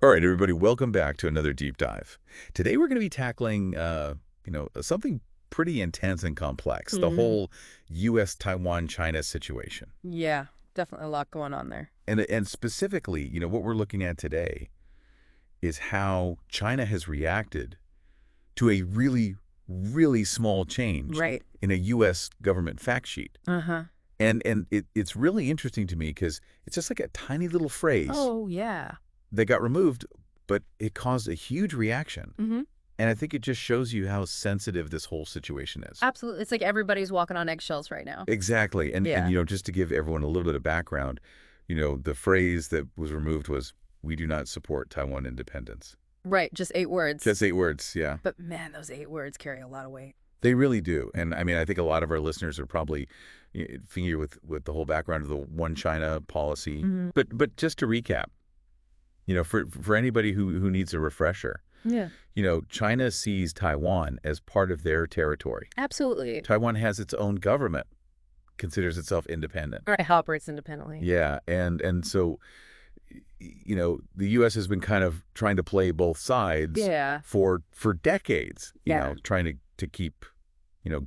All right, everybody, welcome back to another deep dive. Today we're going to be tackling, something pretty intense and complex, the Hmm. whole U.S.-Taiwan-China situation. Yeah, definitely a lot going on there. And specifically, what we're looking at today is how China has reacted to a really, really small change Right. in a U.S. government fact sheet. Uh-huh. And it's really interesting to me because it's just like a tiny little phrase Oh, yeah. that got removed, but it caused a huge reaction. Hmm. And I think it just shows you how sensitive this whole situation is. Absolutely. It's like everybody's walking on eggshells right now. Exactly. And Yeah. just to give everyone a little bit of background, the phrase that was removed was, "We do not support Taiwan independence." Right. Just 8 words. Just 8 words, yeah. But man, those 8 words carry a lot of weight. They really do. And I mean, I think a lot of our listeners are probably familiar with the whole background of the one China policy. Hmm. But just to recap, for anybody who needs a refresher, Yeah. China sees Taiwan as part of their territory. Absolutely. Taiwan has its own government, considers itself independent. Right. It operates independently. Yeah, and so the U.S. has been kind of trying to play both sides Yeah. for decades. Yeah. Trying to keep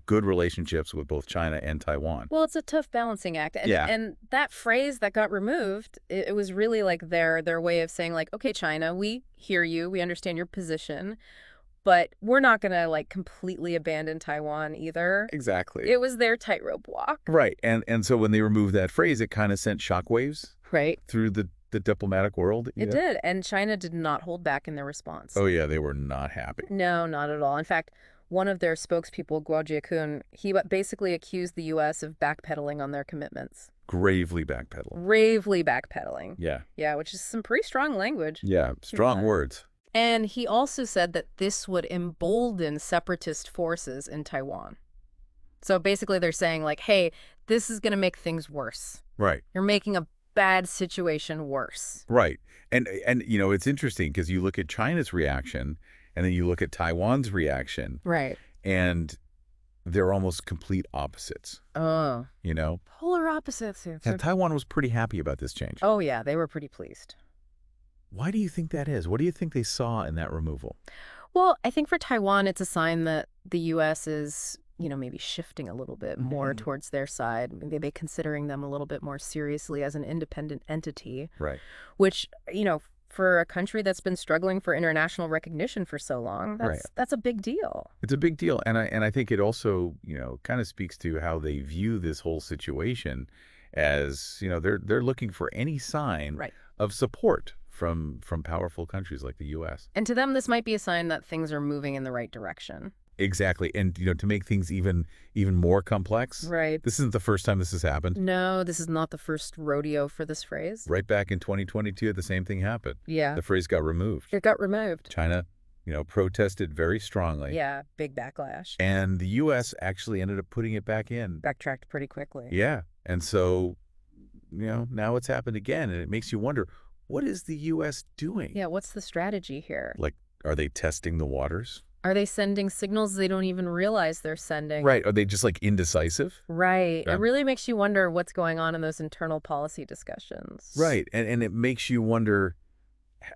good relationships with both China and Taiwan. Well, it's a tough balancing act. And, Yeah. and that phrase that got removed, it was really like their way of saying like, okay, China, we hear you. We understand your position. But we're not going to like completely abandon Taiwan either. Exactly. It was their tightrope walk. Right, and so when they removed that phrase, it kind of sent shockwaves Right. through the diplomatic world. It did. And China did not hold back in their response. Oh yeah, they were not happy. No, not at all. In fact, one of their spokespeople, Guo Jiakun, he basically accused the U.S. of backpedaling on their commitments. Gravely backpedaling. Bravely backpedaling. Yeah. Yeah, which is some pretty strong language. Yeah, strong words. And he also said that this would embolden separatist forces in Taiwan. So basically they're saying like, hey, this is going to make things worse. Right. You're making a bad situation worse. Right. And it's interesting because you look at China's reaction and then you look at Taiwan's reaction, Right. and they're almost complete opposites. Oh. You know? Polar opposites. And Taiwan was pretty happy about this change. Oh, yeah, they were pretty pleased. Why do you think that is? What do you think they saw in that removal? Well, I think for Taiwan, it's a sign that the U.S. is, maybe shifting a little bit more towards their side, maybe considering them a little bit more seriously as an independent entity, Right. which, for a country that's been struggling for international recognition for so long, that's a big deal. It's a big deal. And I think it also, kind of speaks to how they view this whole situation as, they're looking for any sign Right. of support from powerful countries like the U.S. And to them, this might be a sign that things are moving in the right direction. Exactly. And, to make things even more complex, Right. this isn't the first time this has happened. No, this is not the first rodeo for this phrase. Right back in 2022, the same thing happened. Yeah. The phrase got removed. It got removed. China, protested very strongly. Yeah, big backlash. And the U.S. actually ended up putting it back in. Backtracked pretty quickly. Yeah. And so, now it's happened again. And it makes you wonder, what is the U.S. doing? Yeah, what's the strategy here? Like, are they testing the waters? Are they sending signals they don't even realize they're sending? Right. Are they just like indecisive? Right. Yeah. It really makes you wonder what's going on in those internal policy discussions. Right. And it makes you wonder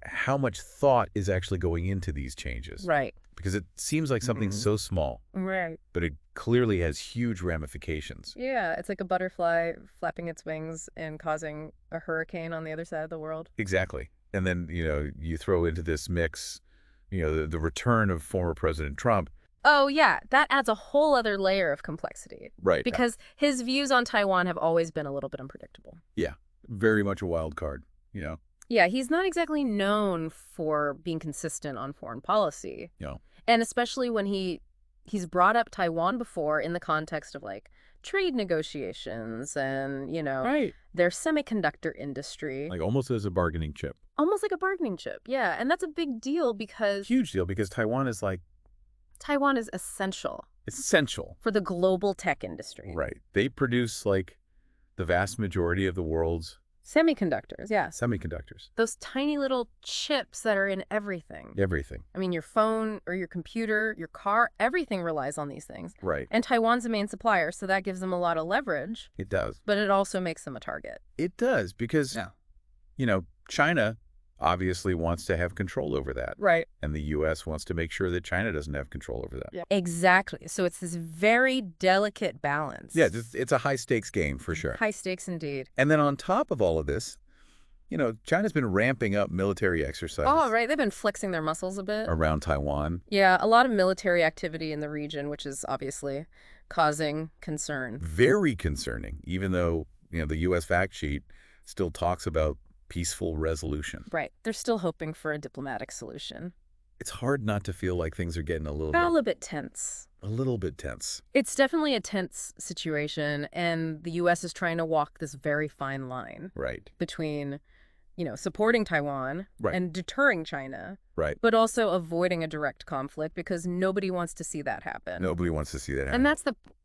how much thought is actually going into these changes. Right. Because it seems like something so small, Right. but it clearly has huge ramifications. Yeah, it's like a butterfly flapping its wings and causing a hurricane on the other side of the world. Exactly. And then, you throw into this mix, the return of former President Trump. Oh, yeah, that adds a whole other layer of complexity. Right. Because his views on Taiwan have always been a little bit unpredictable. Yeah. Very much a wild card, Yeah, he's not exactly known for being consistent on foreign policy. And especially when he's brought up Taiwan before in the context of like trade negotiations and, Right. their semiconductor industry. Like almost as a bargaining chip. Almost like a bargaining chip. Yeah, and that's a big deal because Huge deal because Taiwan is like Taiwan is essential essential. for the global tech industry. Right. They produce like the vast majority of the world's Semiconductors, yes. semiconductors. Those tiny little chips that are in everything. Everything. I mean, your phone or your computer, your car, everything relies on these things. Right. And Taiwan's a main supplier, so that gives them a lot of leverage, It does. but it also makes them a target. It does because, Yeah. China obviously wants to have control over that. Right. And the U.S. wants to make sure that China doesn't have control over that. Yeah. Exactly. So it's this very delicate balance. Yeah, it's a high-stakes game for sure. High stakes indeed. And then on top of all of this, China's been ramping up military exercises. Oh, right. They've been flexing their muscles a bit. Around Taiwan. Yeah, a lot of military activity in the region, which is obviously causing concern. Very concerning, even though, the U.S. fact sheet still talks about peaceful resolution. Right. They're still hoping for a diplomatic solution. It's hard not to feel like things are getting a little bit tense. A little bit tense. It's definitely a tense situation, and the U.S. is trying to walk this very fine line. Right. Between supporting Taiwan and deterring China, but also avoiding a direct conflict because nobody wants to see that happen. Nobody wants to see that happen. And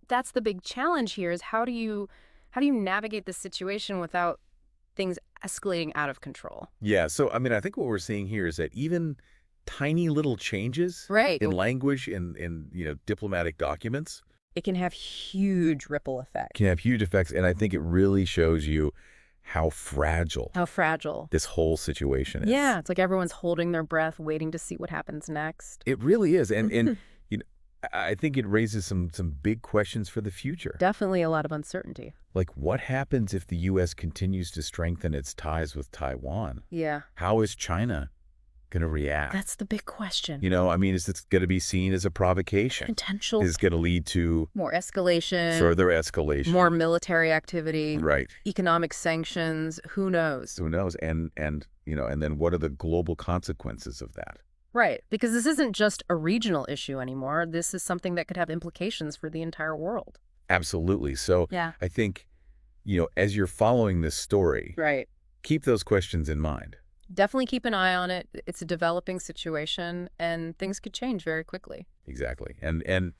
that's the big challenge here is how do you navigate this situation without things escalating out of control? Yeah, so I think what we're seeing here is that even tiny little changes in language in diplomatic documents, it can have huge ripple effects. Can have huge effects, and I think it really shows you how fragile this whole situation is. Yeah, it's like everyone's holding their breath, waiting to see what happens next. It really is. And I think it raises some big questions for the future. Definitely a lot of uncertainty. Like, what happens if the U.S. continues to strengthen its ties with Taiwan? Yeah. How is China going to react? That's the big question. Is this going to be seen as a provocation? Potential. Is it going to lead to more escalation? Further escalation. More military activity. Right. Economic sanctions. Who knows? Who knows? And then what are the global consequences of that? Right. Because this isn't just a regional issue anymore. This is something that could have implications for the entire world. Absolutely. So I think, as you're following this story, keep those questions in mind. Definitely keep an eye on it. It's a developing situation, and things could change very quickly. Exactly. And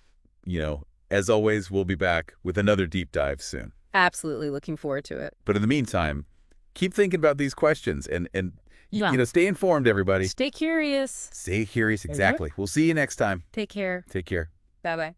as always, we'll be back with another deep dive soon. Absolutely. Looking forward to it. But in the meantime, keep thinking about these questions and stay informed, everybody. Stay curious. Stay curious. Exactly. We'll see you next time. Take care. Take care. Bye-bye.